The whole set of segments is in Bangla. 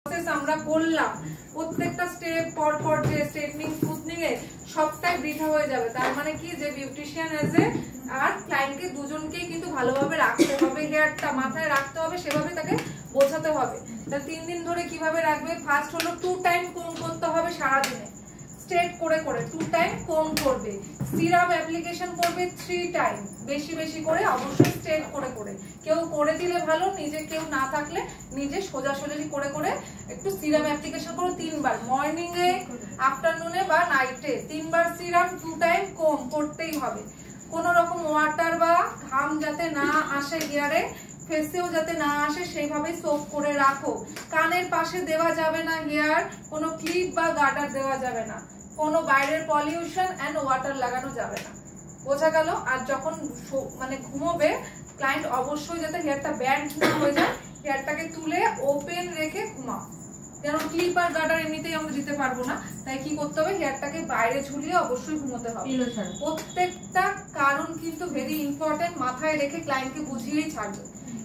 আমরা করলাম প্রত্যেকটা স্টেপ পর পর যে স্ট্রেটনিং স্মুথনিং এ সবটাই বৃথা হয়ে যাবে। তার মানে কি যে বিউটিশিয়ান এজে আর ক্লায়েন্টকে দুজনকেই কিন্তু ভালোভাবে রাখতে হবে, হেয়ারটা মাথায় রাখতে হবে, সেভাবে তাকে বোঝাতে হবে। তাহলে 3 দিন ধরে কিভাবে রাখবে? ফার্স্ট হলো 2 টাইম কোম করতে হবে সারা দিনে, স্ট্রেট করে করে 2 টাইম কোম করবে। সিরাম অ্যাপ্লিকেশন করবে 3 টাইম, বেশি বেশি করে, অবশ্যই স্ট্রেট করে করে। কেউ করে দিলে ভালো, নিজে কেউ না থাকলে নিজে সোজাসুজি করে করে একটু সিরাম অ্যাপ্লিকেশন করো 3 বার, মর্নিং এ, আফটারনুনে বা নাইটে 3 বার সিরাম, 2 টাইম কোম করতেই হবে। কোন রকম ওয়াটার বা ঘাম যাতে না আসে হেয়ারে, ফেসেও যাতে না আসে, সেইভাবে সোপ করে রাখো। কানের পাশে দেওয়া যাবে না হেয়ার, কোনো ক্লিপ বা গার্ডার দেওয়া যাবে না, কোনো বাইরের পলিউশন এন্ড ওয়াটার লাগানো যাবে না। বোঝা গেল? আর যখন মানে ঘুমোবে ক্লায়েন্ট অবশ্যই যাতে হেয়ারটা ব্যান্ড না হয়ে যায়, হেয়ারটাকে তুলে ওপেন রেখে ঘুমাও। যেন ক্লিপ আর গার্ডার এমনিতেই আমরা দিতে পারবো না, তাই কি করতে হবে? হেয়ারটাকে বাইরে ঝুলিয়ে অবশ্যই ঘুমোতে হবে। প্রত্যেকটা কারণ কিন্তু ভেরি ইম্পর্টেন্ট, মাথায় রেখে ক্লায়েন্টকে বুঝিয়েই ছাড়বে।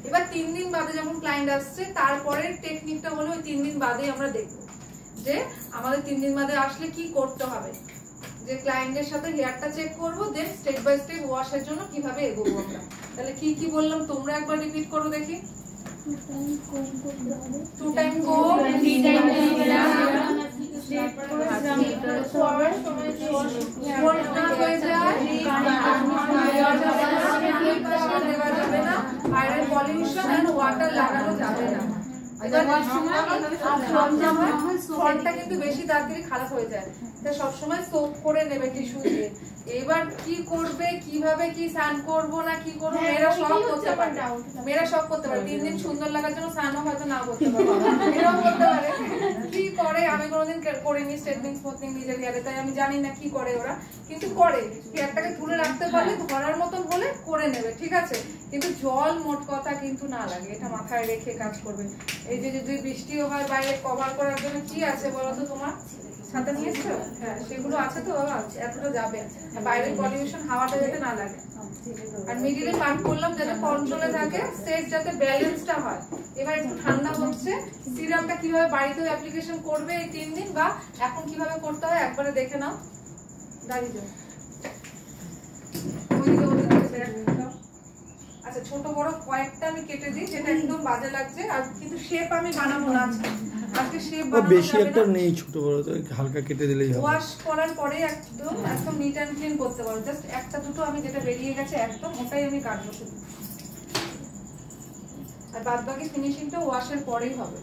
এবার 3 দিন বাদে যখন ক্লায়েন্ট আসছে, তারপরের টেকনিকটা হলো ওই 3 দিন বাদেই আমরা দেখবো যে আমাদের 3 দিন বাদে আসলে কি করতে হবে। যে ক্লায়েন্টের সাথে হেয়ারটা চেক করবো, দেন স্টেপ বাই স্টেপ ওয়াশের জন্য কিভাবে এগোবো আমরা। তাহলে কি কি বললাম তোমরা একবার রিপিট করো দেখি। 2 টাইম কোম, 3 টাইম পলিউশন এন্ড ওয়াটার লাগানো যাবে না। ফ্রন্টটা কিন্তু বেশি তাড়াতাড়ি খারাপ হয়ে যায়, সবসময় সোপ করে নেবে টিস্যু দিয়ে। এবার কি করবে, কিভাবে কি স্নান করবো না কি করবো, মেয়েরা সব করতে পারে, মেয়েরা সব করতে পারে। 3 দিন সুন্দর লাগার জন্য স্নানও হয়তো না করতে পারে, এরকম করতে পারে। কি করে আমি কোনোদিন করিনি স্ট্রেটনিং স্মুথনিং নিজের হেয়ারে, তাই আমি জানি না কি করে ওরা, কিন্তু করে। হেয়ারটাকে তুলে রাখতে পারলে ধরার মতন হলে করে নেবে, ঠিক আছে? কিন্তু জল মোট কথা কিন্তু না লাগে, এটা মাথায় রেখে কাজ করবে। এই যে যদি বৃষ্টিও হয় বাইরে কভার করার জন্য কি আছে বলো তো, তোমার ছাতা নিয়েছো? হ্যাঁ, সেগুলো আছে তো, এতটা যাবে, বাইরের পলিউশন হাওয়াটা যাতে না লাগে। আর মিডিলে পার্ট করলাম যাতে কন্ট্রোলে থাকে, সেট যাতে ব্যালেন্সটা হয়। এবার একটু ঠান্ডা হচ্ছে, সিরামটা কিভাবে বাড়িতেও অ্যাপ্লিকেশন করবে এই 3 দিন, বা এখন কিভাবে করতে হয় একবারে দেখে নাও। দাঁড়িয়ে যাও, আচ্ছা ছোট বড় কয়েকটা আমি কেটে দিই যেটা একদম বাজে লাগছে, আর কিন্তু শেপ আমি বানাবো না আজকে, শেপ বানাবো বেশি একটা নেই, ছোট বড় তো হালকা কেটে দিলেই হবে। ওয়াশ করার পরে একদম নিট এন্ড ক্লিন করতে পারো। জাস্ট একটা দুটো আমি যেটা বেরিয়ে গেছে একদম ওটাই আমি কাটবো শুধু, আর বাদ বাকি ফিনিশিংটা ওয়াশের পরেই হবে।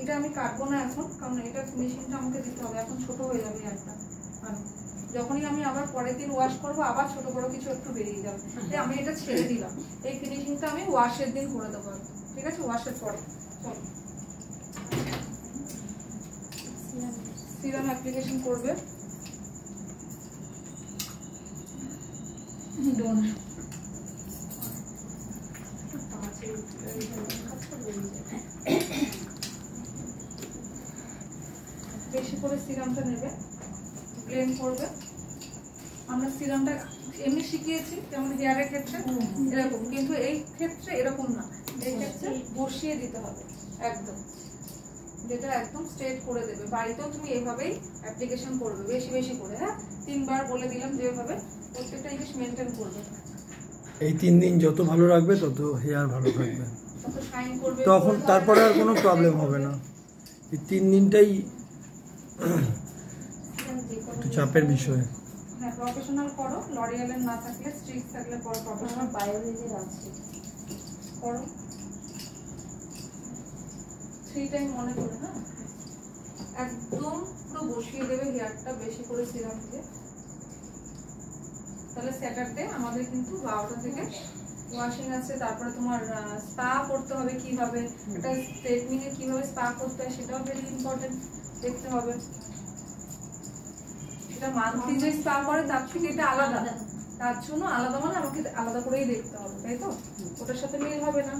এটা আমি কাটবো না এখন, কারণ এটা ফিনিশিংটা আমাকে দিতে হবে, এখন ছোট হয়ে যাবে একটা। যখনই আমি আবার পরের দিন ওয়াশ করবো আবার ছোট বড় কিছু একটু বেরিয়ে যাবে, তাই আমি এটা ছেড়ে দিলাম। এই ফিনিশিংটা আমি ওয়াশের দিন করে দেবো, ঠিক আছে? ওয়াশের পরে চলো সিরাম অ্যাপ্লিকেশন করবে। বেশি করে সিরামটা নেবে, ব্লেন্ড করবে। আমরা সিরামটা এমনি শিখিয়েছি যেমন হেয়ারের ক্ষেত্রে এরকম, কিন্তু এই ক্ষেত্রে এরকম না, এই ক্ষেত্রে বসিয়ে দিতে হবে একদম, যেটা একদম স্ট্রেট করে দেবে। বাড়িতেও তুমি এইভাবেই অ্যাপ্লিকেশন করবে, বেশি বেশি করে। হ্যাঁ, 3 বার বলে দিলাম যেভাবে, প্রত্যেকটা জিনিস মেনটেন করবে। এই 3 দিন যত ভালো রাখবে তত হেয়ার ভালো থাকবে, তত শাইন করবে, তখন তারপরে আর কোনো প্রবলেম হবে না। এই 3 দিনটাই একটু চাপের বিষয়। হ্যাঁ, প্রফেশনাল করো, লরিয়ালের না থাকলে, স্ট্রিক্ট থাকলে পর প্রফেশনাল বায়োলজির আছে করো। 3 টাইম মনে করে, হ্যাঁ একদম পুরো বসিয়ে দেবে হেয়ারটা বেশি করে সিরাম দিয়ে। তাহলে স্যাটারডে আমাদের কিন্তু 12টা থেকে ওয়াশিং আছে, তারপরে তোমার স্পা করতে হবে কিভাবে, এটা স্ট্রেটনিং এ কিভাবে স্পা করতে হয় সেটাও ভেরি ইম্পর্টেন্ট দেখতে হবে। যেটা মান্থলি যে স্পা করে তার থেকে এটা আলাদা, তার জন্য আলাদা মানে আমাকে আলাদা করেই দেখতে হবে, তাই তো? ওটার সাথে মিল হবে না।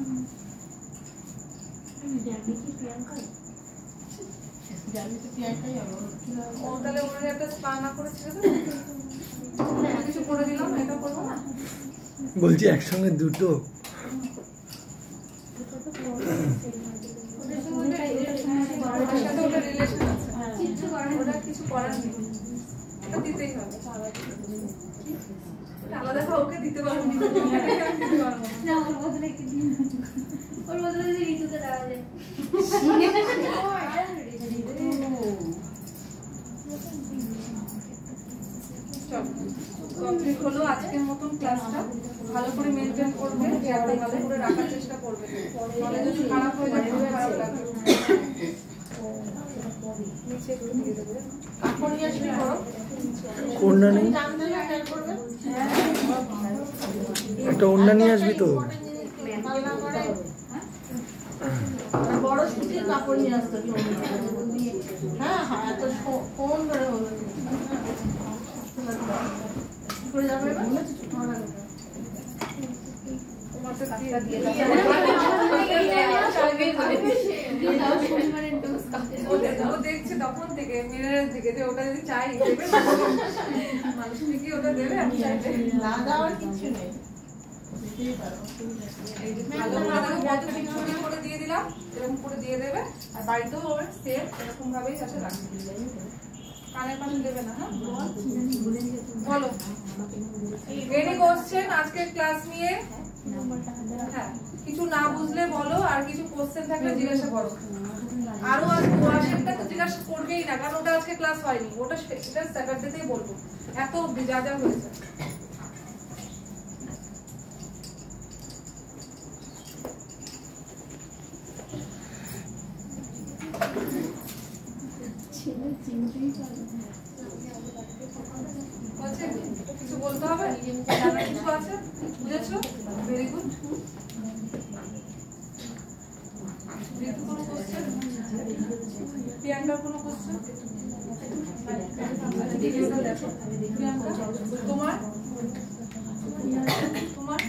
ও তাহলে ওর একটা স্পা না করে ছেড়ে দেবো, কিছু করে দিলাম, এটা করবো না। বলছি একসঙ্গে দুটো ওটার সাথে ওটা রিলেশন আছে, ওটা কিছু করার নেই, এটা দিতেই হবে। আলাদা কাউকে দিতে পারবো না, ওর বদলে যদি ঋতুকে দেওয়া যায়। কমপ্লিট হলো আজকের মতন ক্লাসটা। ভালো করে মেনটেন করবে, ভালো করে রাখার চেষ্টা করবে, তাহলে যদি খারাপ হয়ে যায় খুব খারাপ লাগবে। নিচে একটু দিয়ে দেবে, কাপড় নিয়ে আসলে করো। ওড়না নেই, একটা ওড়না নিয়ে আসবি তো। বড় সুতির কাপড় নিয়ে আসতো। হ্যাঁ হ্যাঁ, এত কোন ধরে হলো করে যাবে। দেখছে তখন থেকে মিনারের দিকে যে ওটা যদি চাই দেবে, মানুষ কি ওটা দেবে? আমি চাইবে না দেওয়ার কিছু নেই। ভালো করে দিয়ে দিলাম, এরকম করে দিয়ে দেবে। আর বাড়িতেও হবে সেম এরকম ভাবেই কাছে রাখবে, কানের পাশে দেবে না। হ্যাঁ বলো, এনি কোশ্চেন আজকের ক্লাস নিয়ে? হ্যাঁ, কিছু না বুঝলে বলো, আর কিছু কোশ্চেন থাকলে জিজ্ঞাসা করো। আরো আজকে ওয়াশেরটা তো জিজ্ঞাসা করবেই না, কারণ ওটা আজকে ক্লাস হয়নি, ওটা স্যাটারডেতেই বলবো, এত যা যা হয়েছে। কিছু বলতে হবে, জানার কিছু আছে? বুঝেছো? Very good. কোনো কোশ্চেন? প্রিয়াঙ্কার কোনো কোশ্চেন? প্রিয়াঙ্কা তোমার তোমার